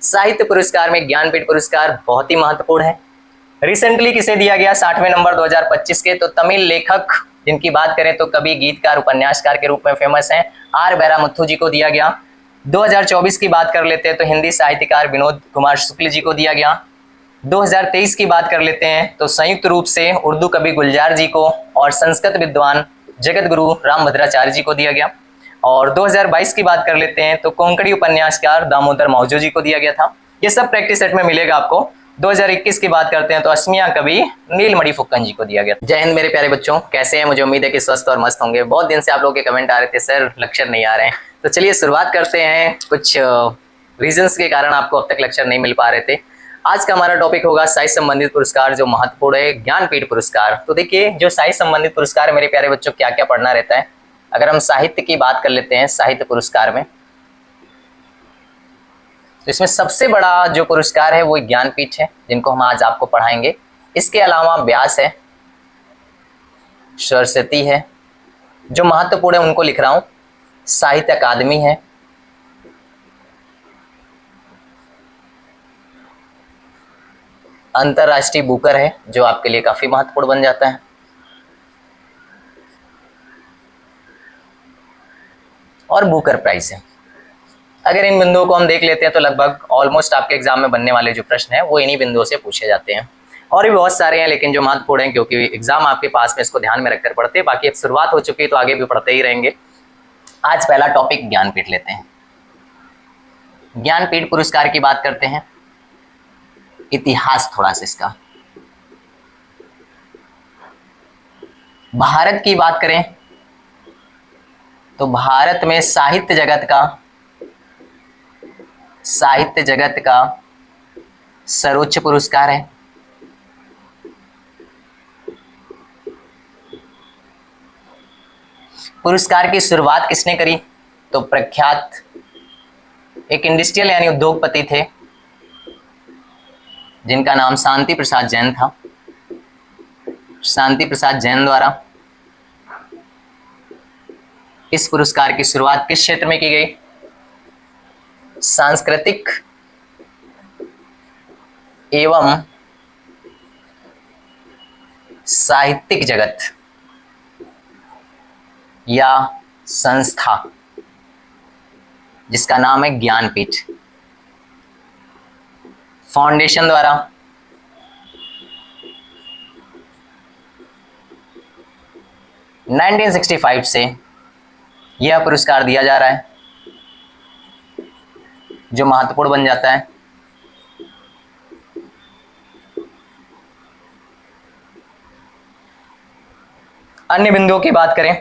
साहित्य पुरस्कार में ज्ञानपीठ पुरस्कार बहुत ही महत्वपूर्ण है। रिसेंटली किसे दिया गया 60वें नंबर 2025 के, तो तमिल लेखक जिनकी बात करें तो कवि, गीतकार, उपन्यासकार के रूप में फेमस हैं, आर बैरामुथु जी को दिया गया। 2024 की बात कर लेते हैं तो हिंदी साहित्यकार विनोद कुमार शुक्ल जी को दिया गया। 2023 की बात कर लेते हैं तो संयुक्त रूप से उर्दू कवि गुलजार जी को और संस्कृत विद्वान जगत गुरु रामभद्राचार्य जी को दिया गया। और 2022 की बात कर लेते हैं तो कोंकणी उपन्यासकार दामोदर मौजो जी को दिया गया था। ये सब प्रैक्टिस सेट में मिलेगा आपको। 2021 की बात करते हैं तो असमिया कवि नीलमणि फुक्कन जी को दिया गया। जय हिंद मेरे प्यारे बच्चों, कैसे हैं? मुझे उम्मीद है कि स्वस्थ और मस्त होंगे। बहुत दिन से आप लोगों के कमेंट आ रहे थे सर लेक्चर नहीं आ रहे हैं, तो चलिए शुरुआत करते हैं। कुछ रीजंस के कारण आपको अब तक लेक्चर नहीं मिल पा रहे थे। आज का हमारा टॉपिक होगा साहित्य संबंधित पुरस्कार जो महत्वपूर्ण है, ज्ञानपीठ पुरस्कार। तो देखिए, जो साहित्य संबंधित पुरस्कार है मेरे प्यारे बच्चों, क्या क्या पढ़ना रहता है। अगर हम साहित्य की बात कर लेते हैं, साहित्य पुरस्कार में तो इसमें सबसे बड़ा जो पुरस्कार है वो ज्ञानपीठ है, जिनको हम आज आपको पढ़ाएंगे। इसके अलावा व्यास है, सरस्वती है, जो महत्वपूर्ण है उनको लिख रहा हूं, साहित्य अकादमी है, अंतरराष्ट्रीय बुकर है जो आपके लिए काफी महत्वपूर्ण बन जाता है, और बुकर प्राइज है। अगर इन बिंदुओं को हम देख लेते हैं तो लगभग ऑलमोस्ट आपके एग्जाम में बनने वाले जो प्रश्न है वो इन्हीं बिंदुओं से पूछे जाते हैं। और भी बहुत सारे हैं, लेकिन जो महत्वपूर्ण है क्योंकि एग्जाम आपके पास में, इसको ध्यान में रखकर पढ़ते हैं। बाकी अब शुरुआत हो चुकी है तो आगे भी पढ़ते ही रहेंगे। आज पहला टॉपिक ज्ञानपीठ लेते हैं। ज्ञानपीठ पुरस्कार की बात करते हैं। इतिहास थोड़ा सा इसका, भारत की बात करें तो भारत में साहित्य जगत का सर्वोच्च पुरस्कार है। पुरस्कार की शुरुआत किसने करी? तो प्रख्यात एक इंडस्ट्रियल यानी उद्योगपति थे जिनका नाम शांति प्रसाद जैन था। शांति प्रसाद जैन द्वारा इस पुरस्कार की शुरुआत किस क्षेत्र में की गई? सांस्कृतिक एवं साहित्यिक जगत या संस्था जिसका नाम है ज्ञानपीठ फाउंडेशन द्वारा नाइनटीन 1965 से यह पुरस्कार दिया जा रहा है, जो महत्वपूर्ण बन जाता है। अन्य बिंदुओं की बात करें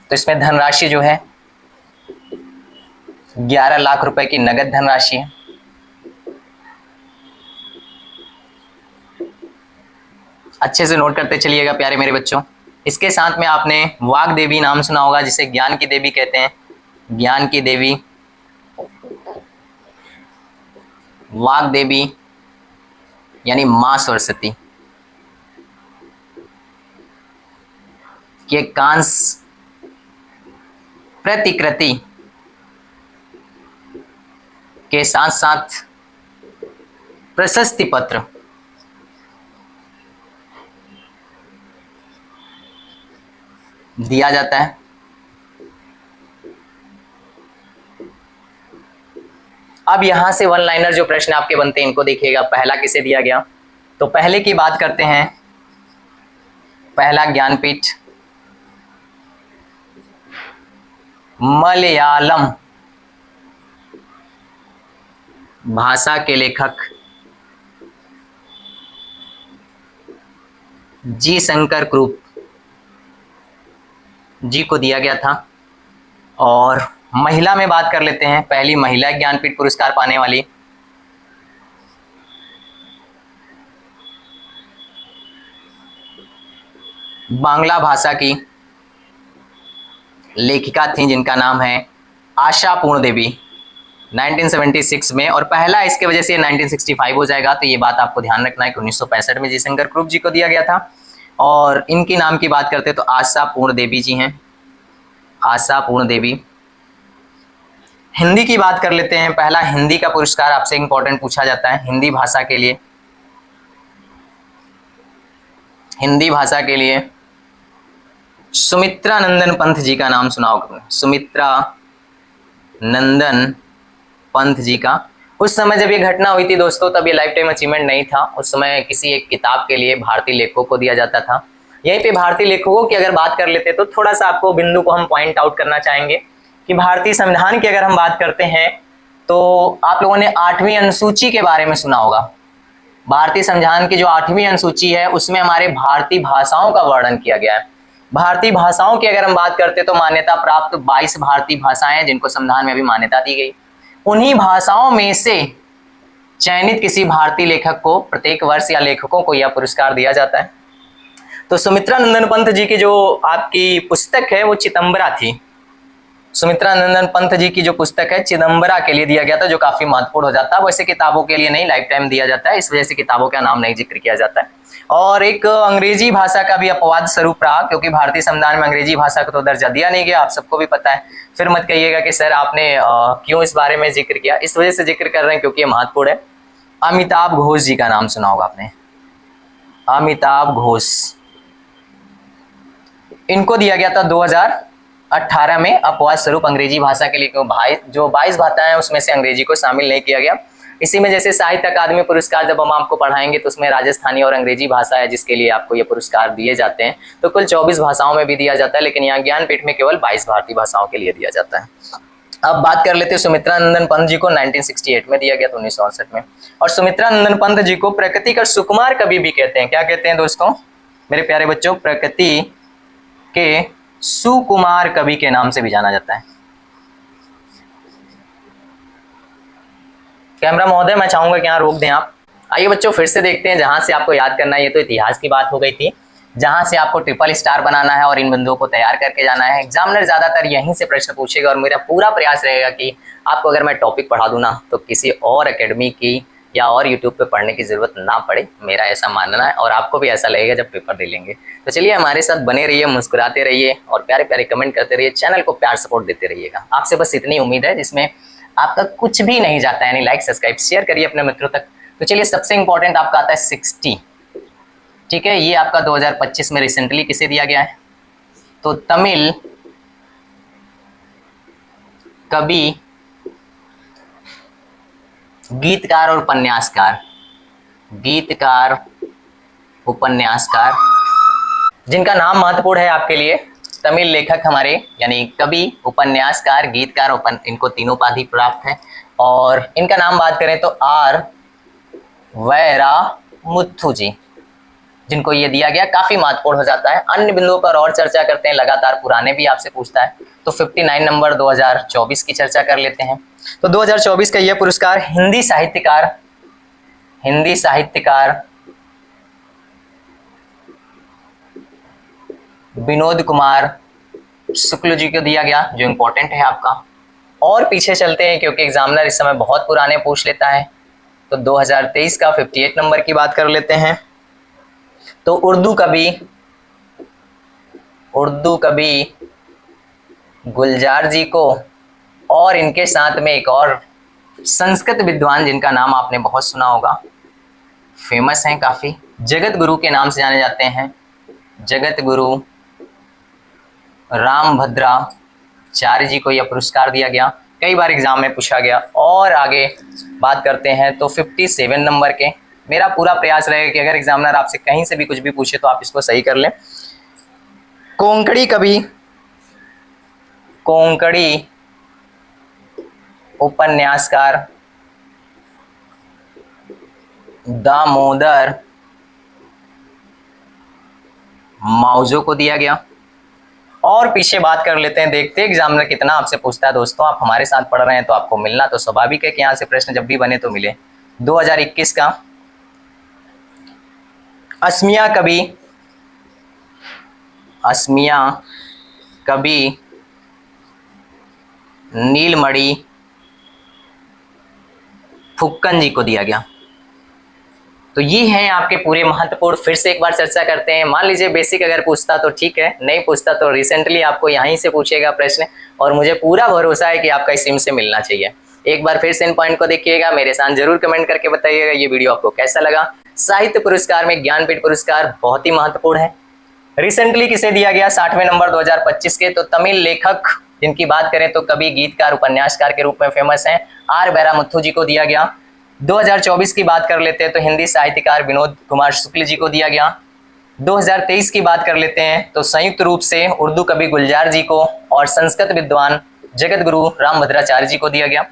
तो इसमें धनराशि जो है 11 लाख रुपए की नगद धनराशि है। अच्छे से नोट करते चलिएगा प्यारे मेरे बच्चों। इसके साथ में आपने वाग देवी नाम सुना होगा, जिसे ज्ञान की देवी कहते हैं। ज्ञान की देवी, वाग देवी यानी मां सरस्वती के कांस प्रतिकृति के साथ साथ प्रशस्ति पत्र दिया जाता है। अब यहां से वन लाइनर जो प्रश्न आपके बनते हैं इनको देखिएगा। पहला किसे दिया गया? तो पहले की बात करते हैं। पहला ज्ञानपीठ मलयालम भाषा के लेखक जी शंकर क्रूप जी को दिया गया था। और महिला में बात कर लेते हैं। पहली महिला ज्ञानपीठ पुरस्कार पाने वाली बांग्ला भाषा की लेखिका थी जिनका नाम है आशा पूर्ण देवी, 1976 में। और पहला इसके वजह से 1965 हो जाएगा, तो ये बात आपको ध्यान रखना है कि 1965 में जी शंकर क्रूप जी को दिया गया था। और इनके नाम की बात करते हैं तो आशा पूर्ण देवी जी हैं। आशा पूर्ण देवी हिंदी की बात कर लेते हैं। पहला हिंदी का पुरस्कार आपसे इंपॉर्टेंट पूछा जाता है हिंदी भाषा के लिए। हिंदी भाषा के लिए सुमित्रा नंदन पंत जी का नाम सुना होगा। सुमित्रा नंदन पंत जी का। उस समय जब ये घटना हुई थी दोस्तों, तब ये लाइफ टाइम अचीवमेंट नहीं था। उस समय किसी एक किताब के लिए भारतीय लेखकों को दिया जाता था। यहीं पे भारतीय लेखकों की अगर बात कर लेते तो थोड़ा सा आपको बिंदु को हम पॉइंट आउट करना चाहेंगे कि भारतीय संविधान की अगर हम बात करते हैं तो आप लोगों ने 8वीं अनुसूची के बारे में सुना होगा। भारतीय संविधान की जो 8वीं अनुसूची है उसमें हमारे भारतीय भाषाओं का वर्णन किया गया है। भारतीय भाषाओं की अगर हम बात करते तो मान्यता प्राप्त 22 भारतीय भाषाएं हैं जिनको संविधान में अभी मान्यता दी गई। उन्हीं भाषाओं में से चयनित किसी भारतीय लेखक को प्रत्येक वर्ष या लेखकों को यह पुरस्कार दिया जाता है। तो सुमित्रा नंदन पंत जी की जो आपकी पुस्तक है वो चिदंबरा थी। सुमित्रा नंदन पंत जी की जो पुस्तक है चिदंबरा के लिए दिया गया था, जो काफी महत्वपूर्ण हो जाता है। वैसे किताबों के लिए नहीं, लाइफ टाइम दिया जाता है, इस वजह से किताबों का नाम नहीं जिक्र किया जाता है। और एक अंग्रेजी भाषा का भी अपवाद स्वरूप रहा, क्योंकि भारतीय संविधान में अंग्रेजी भाषा को तो दर्जा दिया नहीं गया, आप सबको भी पता है। फिर मत कहिएगा कि सर आपने क्यों इस बारे में जिक्र किया। इस वजह से जिक्र कर रहे हैं क्योंकि ये महत्वपूर्ण है। अमिताभ घोष जी का नाम सुना होगा आपने। अमिताभ घोष, इनको दिया गया था 2018 में अपवाद स्वरूप अंग्रेजी भाषा के लिए, क्योंकि जो 22 भाषाएं हैं उसमें से अंग्रेजी को शामिल नहीं किया गया। इसी में जैसे साहित्य अकादमी पुरस्कार जब हम आपको पढ़ाएंगे तो उसमें राजस्थानी और अंग्रेजी भाषा है जिसके लिए आपको ये पुरस्कार दिए जाते हैं। तो कुल 24 भाषाओं में भी दिया जाता है, लेकिन यहाँ ज्ञानपीठ में केवल 22 भारतीय भाषाओं के लिए दिया जाता है। अब बात कर लेते हैं सुमित्रा नंदन पंत जी को 1968 में दिया गया था, 1968 में। और सुमित्रा नंदन पंत जी को प्रकृति का सुकुमार कवि भी कहते हैं। क्या कहते हैं दोस्तों मेरे प्यारे बच्चों? प्रकृति के सुकुमार कवि के नाम से भी जाना जाता है। कैमरा महोदय मैं चाहूंगा कि यहाँ रोक दें आप। आइए बच्चों फिर से देखते हैं जहां से आपको याद करना है। ये तो इतिहास की बात हो गई थी, जहां से आपको ट्रिपल स्टार बनाना है और इन बिंदुओं को तैयार करके जाना है। एग्जामिनर ज्यादातर यहीं से प्रश्न पूछेगा और मेरा पूरा प्रयास रहेगा कि आपको अगर मैं टॉपिक पढ़ा दूं ना तो किसी और एकेडमी की या और यूट्यूब पे पढ़ने की जरूरत ना पड़े, मेरा ऐसा मानना है। और आपको भी ऐसा लगेगा जब पेपर दे लेंगे। तो चलिए हमारे साथ बने रहिए, मुस्कुराते रहिए और प्यारे प्यारे कमेंट करते रहिए। चैनल को प्यार सपोर्ट देते रहिएगा। आपसे बस इतनी उम्मीद है जिसमें आपका कुछ भी नहीं जाता है, यानी लाइक सब्सक्राइब शेयर करिए अपने मित्रों तक। तो चलिए सबसे इंपॉर्टेंट आपका आता है 60, ठीक है। ये आपका 2025 में रिसेंटली किसे दिया गया है? तो तमिल कवि, गीतकार और उपन्यासकार, गीतकार उपन्यासकार जिनका नाम महत्वपूर्ण है आपके लिए। तमिल लेखक हमारे यानी कवि, उपन्यासकार, गीतकार, इनको तीनों उपाधि प्राप्त है। और इनका नाम बात करें तो आर वैरामुथु जी, जिनको ये दिया गया, काफी महत्वपूर्ण हो जाता है। अन्य बिंदुओं पर और चर्चा करते हैं, लगातार पुराने भी आपसे पूछता है। तो 59 नंबर 2024 की चर्चा कर लेते हैं। तो 2024 का यह पुरस्कार हिंदी साहित्यकार विनोद कुमार शुक्ल जी को दिया गया, जो इंपॉर्टेंट है आपका। और पीछे चलते हैं क्योंकि एग्जामिनर इस समय बहुत पुराने पूछ लेता है। तो 2023 का 58 नंबर की बात कर लेते हैं। तो उर्दू कवि गुलजार जी को, और इनके साथ में एक और संस्कृत विद्वान जिनका नाम आपने बहुत सुना होगा, फेमस हैं काफी, जगत गुरु के नाम से जाने जाते हैं, जगत गुरु रामभद्राचार्य जी को यह पुरस्कार दिया गया। कई बार एग्जाम में पूछा गया। और आगे बात करते हैं तो 57 नंबर के। मेरा पूरा प्रयास रहेगा कि अगर एग्जामिनर आपसे कहीं से भी कुछ भी पूछे तो आप इसको सही कर लें। कोंकणी कवि, कोंकणी उपन्यासकार दामोदर माउजो को दिया गया। और पीछे बात कर लेते हैं, देखते हैं एग्जामिनर कितना आपसे पूछता है। दोस्तों आप हमारे साथ पढ़ रहे हैं तो आपको मिलना तो स्वाभाविक है कि यहाँ से प्रश्न जब भी बने तो मिले। 2021 का असमिया कवि नीलमणि फुक्कन जी को दिया गया। तो ये हैं आपके पूरे महत्वपूर्ण। फिर से एक बार चर्चा करते हैं। मान लीजिए बेसिक अगर पूछता तो ठीक है, नहीं पूछता तो रिसेंटली आपको यहीं से पूछेगा प्रश्न, और मुझे पूरा भरोसा है कि आपका इसी में से मिलना चाहिए। एक बार फिर से इन पॉइंट को देखिएगा, मेरे साथ जरूर कमेंट करके बताइएगा ये वीडियो आपको कैसा लगा। साहित्य पुरस्कार में ज्ञानपीठ पुरस्कार बहुत ही महत्वपूर्ण है। रिसेंटली किसे दिया गया 60वें नंबर 2025 के, तो तमिल लेखक जिनकी बात करें तो कवि, गीतकार, उपन्यासकार के रूप में फेमस हैं, आर बैरामुथु जी को दिया गया। 2024 की बात कर लेते हैं तो हिंदी साहित्यकार विनोद कुमार शुक्ल जी को दिया गया। 2023 की बात कर लेते हैं तो संयुक्त रूप से उर्दू कवि गुलजार जी को और संस्कृत विद्वान जगत गुरु रामभद्राचार्य जी को दिया गया।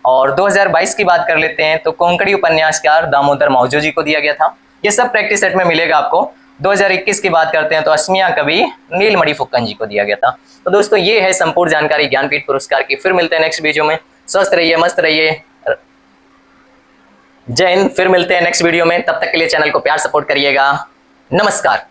और 2022 की बात कर लेते हैं तो कोंकणी उपन्यासकार दामोदर मावजो जी को दिया गया था। ये सब प्रैक्टिस सेट में मिलेगा आपको। 2021 की बात करते हैं तो असमिया कवि नीलमणि फुक्कन जी को दिया गया था। तो दोस्तों ये है संपूर्ण जानकारी ज्ञानपीठ पुरस्कार की। फिर मिलते हैं नेक्स्ट वीडियो में। स्वस्थ रहिए, मस्त रहिए, जय हिंद। फिर मिलते हैं नेक्स्ट वीडियो में। तब तक के लिए चैनल को प्यार सपोर्ट करिएगा। नमस्कार।